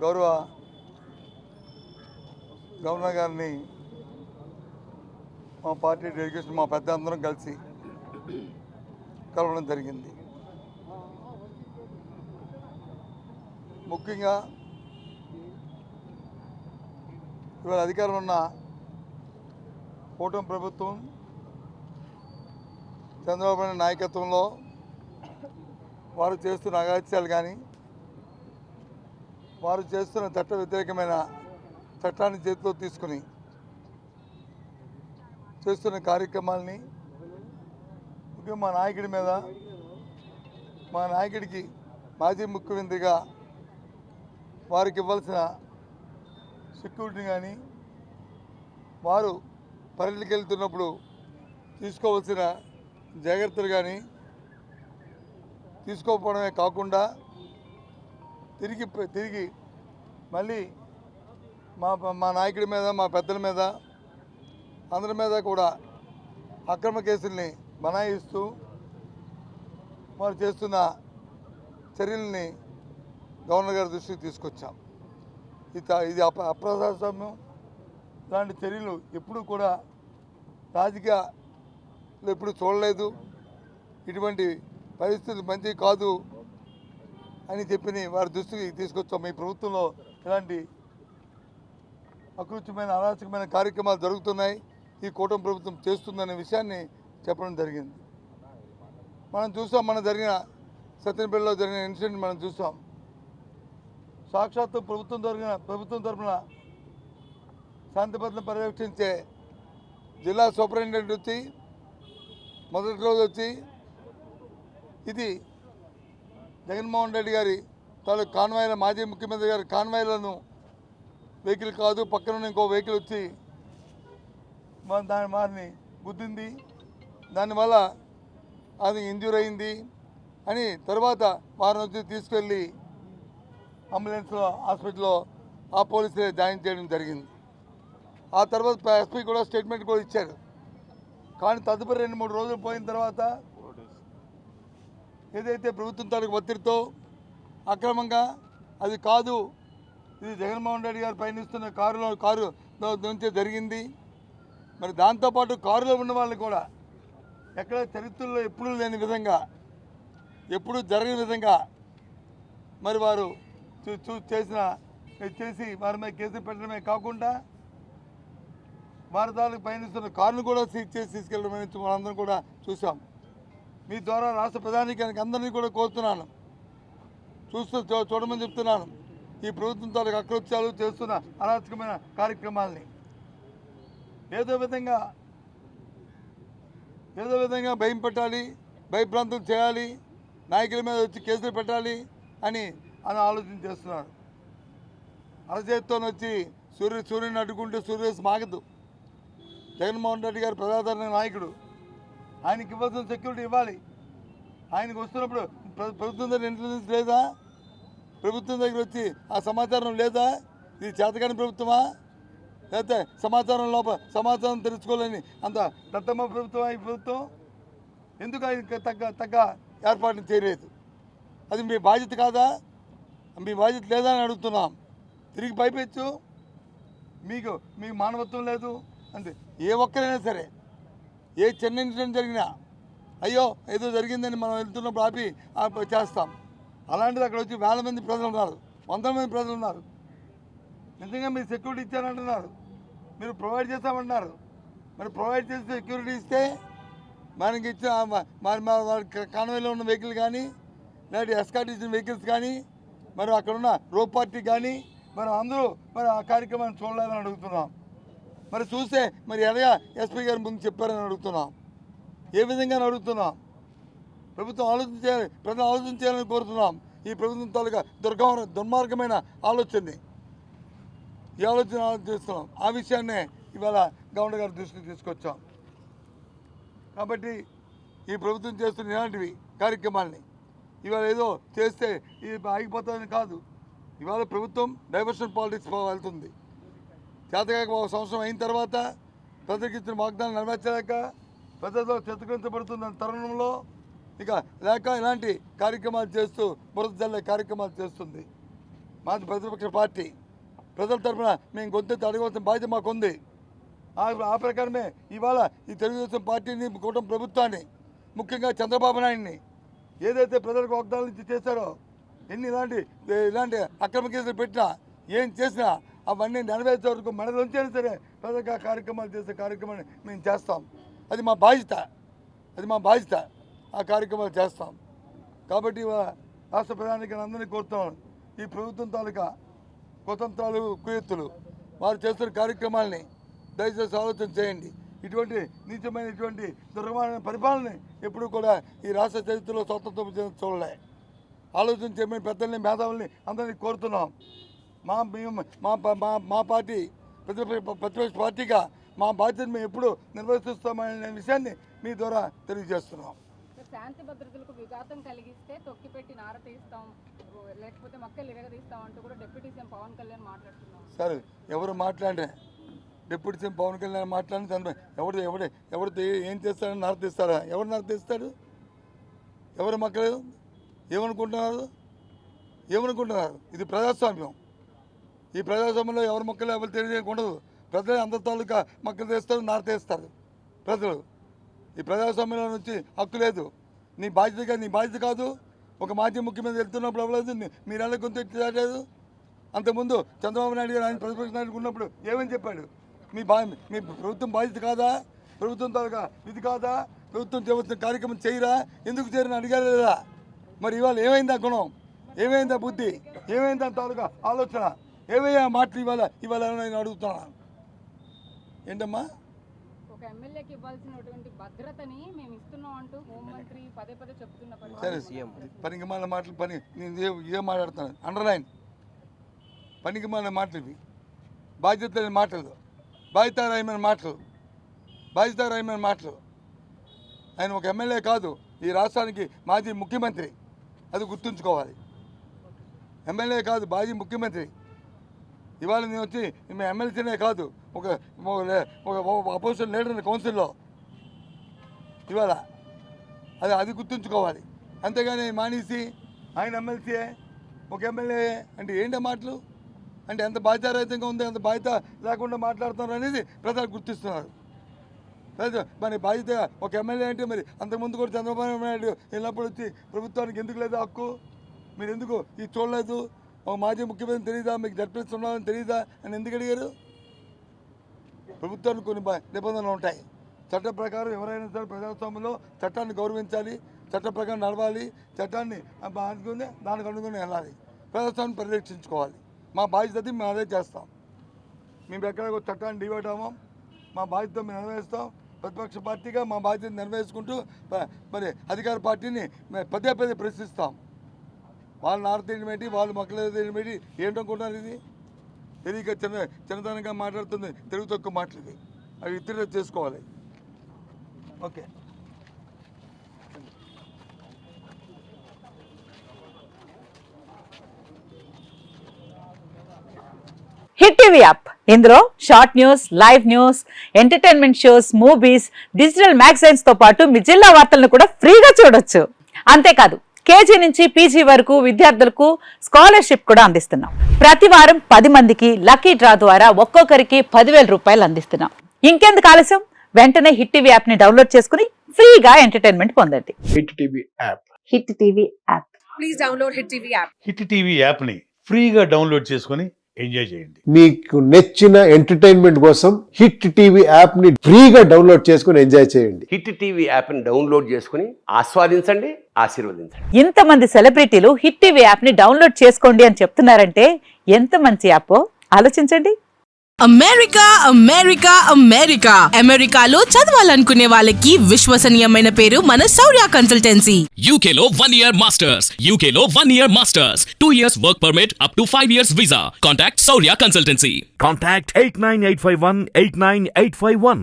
గౌరవ గవర్నర్ గారిని మా పార్టీ డెలిగేషన్ మా పెద్ద అందరం కలిసి కలవడం జరిగింది. ముఖ్యంగా ఇవాళ అధికారంలో ఉన్న కూటమి ప్రభుత్వం చంద్రబాబు నాయుడు నాయకత్వంలో వారు చేస్తున్న అగాత్యాలు కానీ వారు చేస్తున్న చట్ట వ్యతిరేకమైన చట్టాన్ని చేతిలో తీసుకుని చేస్తున్న కార్యక్రమాలని ముఖ్యంగా మా నాయకుడి మీద మా నాయకుడికి మాజీ ముఖ్యమంత్రిగా వారికి ఇవ్వాల్సిన సెక్యూరిటీ కానీ వారు పర్యటనకి వెళ్తున్నప్పుడు తీసుకోవాల్సిన జాగ్రత్తలు కానీ తీసుకోకపోవడమే కాకుండా తిరిగి మళ్ళీ మా నాయకుడి మీద మా పెద్దల మీద అందరి మీద కూడా అక్రమ కేసుల్ని బనాయిస్తూ వారు చేస్తున్న చర్యల్ని గవర్నర్ గారి దృష్టికి తీసుకొచ్చాం. ఇది అప్రజాస్వామ్యం. ఇలాంటి చర్యలు ఎప్పుడు కూడా రాజకీయాలు ఎప్పుడు చూడలేదు. ఇటువంటి పరిస్థితులు మంచి కాదు అని చెప్పి వారి దృష్టికి తీసుకొచ్చాం. ఈ ప్రభుత్వంలో ఇలాంటి అకృత్యమైన అరాచకమైన కార్యక్రమాలు జరుగుతున్నాయి, ఈ కూటమి ప్రభుత్వం చేస్తుందనే విషయాన్ని చెప్పడం జరిగింది. మనం చూసాం, మన జరిగిన సత్యనపల్లిలో జరిగిన ఇన్సిడెంట్ మనం చూసాం. సాక్షాత్తు ప్రభుత్వం తరఫున శాంతి భద్రతను పర్యవేక్షించే జిల్లా సూపరింటెండెంట్ వచ్చి మొదటి రోజు వచ్చి ఇది జగన్మోహన్ రెడ్డి గారి తాలూకు కాన్వాయ్ల మాజీ ముఖ్యమంత్రి గారి కాన్వాయ్లను వెహికల్ కాదు పక్కన ఇంకో వెహికల్ వచ్చి వారిని గుద్దింది, దానివల్ల అది ఇంజ్యూర్ అయింది అని తర్వాత వారిని వచ్చి తీసుకెళ్ళి అంబులెన్స్లో హాస్పిటల్లో ఆ పోలీసులే జాయిన్ చేయడం జరిగింది. ఆ తర్వాత ఎస్పీ కూడా స్టేట్మెంట్ కూడా ఇచ్చాడు. కానీ తదుపరి 2-3 రోజులు పోయిన తర్వాత ఏదైతే ప్రభుత్వం తాలూకు ఒత్తిడితో అక్రమంగా అది కాదు, ఇది జగన్మోహన్ రెడ్డి గారు పయనిస్తున్న కారు నుంచే జరిగింది. మరి దాంతోపాటు కారులో ఉన్న వాళ్ళు కూడా ఎక్కడ చరిత్రలో ఎప్పుడూ లేని విధంగా ఎప్పుడూ జరగని విధంగా మరి వారు చేసి వారి మీద కేసు పెట్టడమే కాకుండా వారి తాలూకు పయనిస్తున్న కారును కూడా సీజ్ చేసి తీసుకెళ్ళడం అనేది మనందరం కూడా చూసాం. మీ ద్వారా రాష్ట్ర ప్రధానికానికి అందరినీ కూడా కోరుతున్నాను, చూడమని చెప్తున్నాను. ఈ ప్రభుత్వం తాలూకు అకృత్యాలు చేస్తున్న అరాచకమైన కార్యక్రమాలని ఏదో విధంగా భయం పెట్టాలి, భయభ్రాంతులు చేయాలి, నాయకుల మీద వచ్చి కేసులు పెట్టాలి అని ఆలోచన చేస్తున్నారు. అరచేతితో వచ్చి సూర్యుని అడ్డుకుంటే సూర్యరేసు మాగదు. జగన్మోహన్ రెడ్డి గారు ప్రజాదరణ నాయకుడు, ఆయనకి ఇవ్వాల్సిన సెక్యూరిటీ ఇవ్వాలి. ఆయనకు వస్తున్నప్పుడు ప్రభుత్వం దగ్గర ఇంటెలిజెన్స్ లేదా? ప్రభుత్వం దగ్గర వచ్చి ఆ సమాచారం లేదా? ఇది చేతకాని ప్రభుత్వమా? లేకపోతే సమాచారం తెలుసుకోలేని అంత దత్తమ్మ ప్రభుత్వం ఈ ప్రభుత్వం? ఎందుకు ఆయనకి తగ్గ ఏర్పాట్లు చేయలేదు? అది మీ బాధ్యత కాదా? మీ బాధ్యత లేదా అని అడుగుతున్నాం. తిరిగి పైపెచ్చు మీకు మానవత్వం లేదు అంటే ఏ ఒక్కరైనా సరే ఏ చిన్న ఇన్సిడెంట్ జరిగినా అయ్యో ఏదో జరిగిందని మనం వెళ్తున్నప్పుడు ఆపి చేస్తాం. అలాంటిది అక్కడ వచ్చి 1000 మంది ప్రజలు ఉన్నారు, 100 మంది ప్రజలు ఉన్నారు. నిజంగా మీరు సెక్యూరిటీ ఇచ్చారంటున్నారు, మీరు ప్రొవైడ్ చేస్తామంటున్నారు. మరి ప్రొవైడ్ చేసి సెక్యూరిటీ ఇస్తే మనకి ఇచ్చిన కాన్వాయ్లో ఉన్న వెహికల్ కానీ లేదంటే ఎస్కార్ట్ ఇచ్చిన వెహికల్స్ కానీ మరి అక్కడ ఉన్న రో పార్టీ కానీ మనం అందరూ మరి ఆ కార్యక్రమాన్ని చూడలేదని అడుగుతున్నాం. మరి చూస్తే మరి ఎలాగా ఎస్పీ గారి ముందు చెప్పారని అడుగుతున్నాం. ఏ విధంగా అడుగుతున్నాం? ప్రభుత్వం ఆలోచించాలి, ప్రజలు ఆలోచించాలని కోరుతున్నాం. ఈ ప్రభుత్వం తాలూకా దుర్మార్గమైన ఆలోచనని ఈ ఆలోచిస్తున్నాం. ఆ విషయాన్నే ఇవాళ గవర్నర్ గారి దృష్టికి తీసుకొచ్చాం. కాబట్టి ఈ ప్రభుత్వం చేస్తున్న ఇలాంటివి కార్యక్రమాలని ఇవాళ ఏదో చేస్తే ఇది ఆగిపోతుందని కాదు. ఇవాళ ప్రభుత్వం డైవర్షన్ పాలిటిక్స్ వెళ్తుంది. చేతకాక 1 సంవత్సరం అయిన తర్వాత ప్రజలకు ఇచ్చిన వాగ్దానం నెరవేర్చలేక ప్రజలతో చిత్రీకరించబడుతున్న తరుణంలో ఇక లేక ఇలాంటి కార్యక్రమాలు చేస్తూ బురద జల్లే కార్యక్రమాలు చేస్తుంది. మాది ప్రతిపక్ష పార్టీ. ప్రజల తరఫున మేము గొంతెత్తి అడగవలసిన బాధ్యత మాకుంది. ఆ ప్రకారమే ఇవాళ ఈ తెలుగుదేశం పార్టీని, కూటమి ప్రభుత్వాన్ని, ముఖ్యంగా చంద్రబాబు నాయుడిని ఏదైతే ప్రజలకు వాగ్దానాలు ఇచ్చి చేశారో, ఇలాంటి అక్రమ కేసులు పెట్టినా, ఏం చేసినా అవన్నీ నెరవేర్చే వరకు మనలోంచైనా సరే ప్రజలకు ఆ కార్యక్రమాలు చేసే కార్యక్రమాన్ని మేము చేస్తాం. అది మా బాధ్యత. ఆ కార్యక్రమాలు చేస్తాం. కాబట్టి రాష్ట్ర ప్రధానికి అందరినీ కోరుతున్నాను, ఈ ప్రభుత్వం తాలూకా కుతంత్రాలు, కుయత్తులు, వారు చేస్తున్న కార్యక్రమాలని దయచేసి ఆలోచన చేయండి. ఇటువంటి నీచమైనటువంటి దుర్గమైన పరిపాలన ఎప్పుడూ కూడా ఈ రాష్ట్ర చరిత్రలో స్వతంత్రం చూడలే. ఆలోచన చేయమని పెద్దల్ని, మేధావుల్ని అందరినీ కోరుతున్నాం. మా పార్టీ ప్రతిపక్ష పార్టీగా మా బాధ్యతను మేము ఎప్పుడు నిర్వర్తిస్తామనే విషయాన్ని మీ ద్వారా తెలియజేస్తున్నాం. శాంతి భద్రతలకు విఘాతం కలిగిస్తే తొక్కిపెట్టి నార తీస్తాం, లేకపోతే మక్కలు ఇరగదీస్తాం అంటూ కూడా డిప్యూటీ సీఎం పవన్ కళ్యాణ్ మాట్లాడుతున్నాం. సరే, ఎవరు మాట్లాడే డిప్యూటీ సీఎం పవన్ కళ్యాణ్ మాట్లాడిన ఎవరితో ఏం చేస్తాడని నార తీస్తారా? ఎవరు నార తీస్తాడు? ఎవరు మక్కలు ఏమనుకుంటున్నారు? ఇది ప్రజాస్వామ్యం. ఈ ప్రజాస్వామ్యంలో ఎవరి మొక్కలు ఎవరు తెలియజేయకూడదు. ప్రజలు అందరి తాలూకా మొక్కలు తీస్తారు, నార తీస్తారు ప్రజలు. ఈ ప్రజాస్వామ్యంలో నుంచి హక్కు లేదు. నీ బాధ్యత కాదు. ఒక మాజీ ముఖ్యమంత్రి వెళ్తున్నప్పుడు అవ్వలేదు, మీరు ఎలా కొంత లేదు. అంతకుముందు చంద్రబాబు నాయుడు గారు ఆయన ప్రతిపక్ష నాయకుడు ఉన్నప్పుడు ఏమని చెప్పాడు? మీ ప్రభుత్వం బాధ్యత కాదా? ప్రభుత్వం తాలూకా ఇది కాదా? ప్రభుత్వం చేస్తున్న కార్యక్రమం చేయరా? ఎందుకు చేయరని అడిగారు లేదా? మరి ఇవాళ ఏమైందా గుణం? ఏమైందా బుద్ధి? ఏమైందా తాలూకా ఆలోచన? ఏవయ్యా మాటలు ఇవాళ నేను అడుగుతున్నా. ఏంటమ్మా? ఒక ఎమ్మెల్యేకి ఇవ్వాల్సినటువంటి భద్రతని మేము ఇస్తున్నాం అంటూ హోంమంత్రి పదే చెప్తున్న సరే, పనికిమాల మాటలు నేను ఏం మాట్లాడుతున్నాను? అండర్లైన్. పనికిమాల మాటలు ఇవి. బాధ్యత లేని మాటలు, బాధ్యతారహితమైన మాటలు. ఆయన ఒక ఎమ్మెల్యే కాదు, ఈ రాష్ట్రానికి మాజీ ముఖ్యమంత్రి. అది గుర్తుంచుకోవాలి. ఎమ్మెల్యే కాదు, మాజీ ముఖ్యమంత్రి. ఇవాళ నేను వచ్చి మేము ఎమ్మెల్సీనే కాదు, ఒక అపోజిషన్ లీడర్ కౌన్సిల్లో ఇవాళ. అది గుర్తుంచుకోవాలి. అంతేగాని మానేసి ఆయన ఎమ్మెల్సీయే, ఒక ఎమ్మెల్యే అంటే ఏంటి మాటలు? అంటే ఎంత బాధ్యతారహితంగా ఉంది, ఎంత బాధ్యత లేకుండా మాట్లాడుతున్నారు అనేది ప్రజలు గుర్తిస్తున్నారు. మరి బాధ్యత ఒక ఎమ్మెల్యే అంటే మరి అంతకుముందు కూడా చంద్రబాబు నాయుడు వెళ్ళినప్పుడు వచ్చి ప్రభుత్వానికి ఎందుకు లేదు హక్కు? మీరు ఎందుకు ఇది చూడలేదు? ఒక మాజీ ముఖ్యమంత్రి తెలియదా? మీకు జడ్పీఎస్ ఉన్నారని తెలియదా అని ఎందుకు అడిగారు? ప్రభుత్వానికి కొన్ని నిబంధనలు ఉంటాయి. చట్ట ప్రకారం ఎవరైనా సరే ప్రజాస్వామ్యంలో చట్టాన్ని గౌరవించాలి, చట్ట ప్రకారం నడవాలి, చట్టాన్ని దానికి అనుకుని వెళ్ళాలి, ప్రజాస్వామ్యాన్ని పరిరక్షించుకోవాలి. మా బాధ్యత మేము అదే చేస్తాం. మేము ఎక్కడ చట్టాన్ని డివైడ్ అవ్వం. మా బాధ్యత మేము నెరవేరుస్తాం. ప్రతిపక్ష పార్టీగా మా బాధ్యత నెరవేర్చుకుంటూ మరి అధికార పార్టీని పదే ప్రశ్నిస్తాం. వాళ్ళు నారతీయడం ఏంటి, వాళ్ళు మొక్కలు తీయడం ఏంటి, ఏంటనుకుంటున్నారు? ఇది తెలియక చిన్నతనంగా మాట్లాడుతుంది, తెలుగు తక్కువ మాటలు ఇవి. అవి ఇతరులు చేసుకోవాలి. ఓకే. హిట్ టీవీ యాప్, ఇందులో short news, live news, entertainment shows, movies, digital magazines తో పాటు మీ జిల్లా వార్తలను కూడా ఫ్రీగా చూడొచ్చు. అంతేకాదు, కేజీ నుంచి పీజీ వరకు విద్యార్థులకు స్కాలర్షిప్ కూడా అందిస్తున్నాం. ప్రతి వారం 10 మందికి లక్కీ డ్రా ద్వారా ఒక్కొక్కరికి 10,000 రూపాయలు అందిస్తున్నాం. ఇంకెందుకు ఆలస్యం? వెంటనే హిట్ టీవీ యాప్ ని డౌన్లోడ్ చేసుకుని ఫ్రీగా ఎంటర్టైన్మెంట్ పొందండి. Hit TV app. Hit TV app. Please download hit TV app. Hit TV app ని ఫ్రీగా డౌన్లోడ్ చేసుకుని ఎంజాయ్ చేయండి. మీకు నచ్చిన ఎంటర్టైన్మెంట్ కోసం హిట్ టీవీ యాప్ ని ఫ్రీగా డౌన్లోడ్ చేసుకుని ఎంజాయ్ చేయండి. హిట్ టీవీ యాప్ ని డౌన్లోడ్ చేసుకుని ఆస్వాదించండి, ఆశీర్వదించండి. ఇంతమంది సెలబ్రిటీలు హిట్ టీవీ యాప్ ని డౌన్లోడ్ చేసుకోండి అని చెప్తున్నారంటే ఎంత మంచి యాప్ ఆలోచించండి. అమెరికాలో చదవాలనుకునే వాళ్ళకి విశ్వసనీయమైన పేరు మన శౌర్య కన్సల్టెన్సీ. UK లో 1 year masters, UK లో 1 year masters, 2 years work permit up to 5 years visa. Contact Saurya Consultancy. Contact 89851 89851.